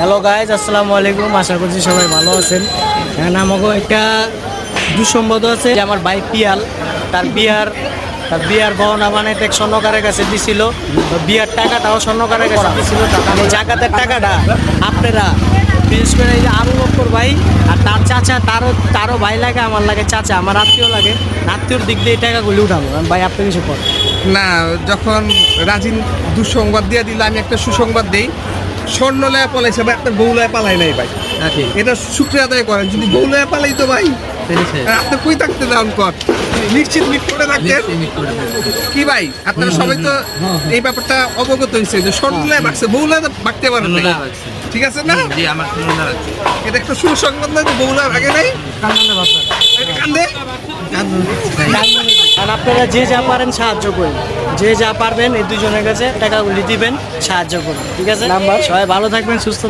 Hello guys, আসসালামু আলাইকুম। আশা করছি সবাই ভালো আছেন। এখানে আমাকে একটা দুঃসংবাদ আছে যে আমার ভাই পিয়াল তার বিয়ার গহনা বানাইতে এক স্বর্ণকারের কাছে দিছিল। বিয়ার টাকাটাও স্বর্ণকারের কাছে দিছিল। এই জাকাতের টাকাটা আপনারা বিশেষ করে এই যে আবু বক্কর ভাই আর তার চাচা, তারও ভাই লাগে, আমার লাগে চাচা, আমার আত্মীয় লাগে। আত্মীয়র দিক দিয়ে এই টাকাগুলি উঠাবো। ভাই আপনি কিছু করেন না, যখন রাজিন দুঃসংবাদ দিয়ে দিলে আমি একটা সুসংবাদ দেই। স্বর্ণ লয়া পালাইছে ভাই, আপনার বউ লয়া পালাই নাই ভাই। এটা শুক্রিয়া আদায় করেন। যদি বউ লয়া পালাই তো ভাই আপনি কই থাকতে যান কর, নিশ্চিত মিট করে রাখতেন কি ভাই? আপনারা সবাই তো এই ব্যাপারটা অবগত হয়েছে যে স্বর্ণ লয়া বাঁকছে, বউ লয়া বাঁকতে পারেন না। ঠিক আছে না? এটা একটা সুসংবাদ না যে বউ লয়া ভাগে নাই। কান্দে আর আপনারা যে যা পারেন সাহায্য করুন, যে যা পারবেন এই দুজনের কাছে টাকাগুলি দিবেন, সাহায্য করুন। ঠিক আছে, সবাই ভালো থাকবেন, সুস্থ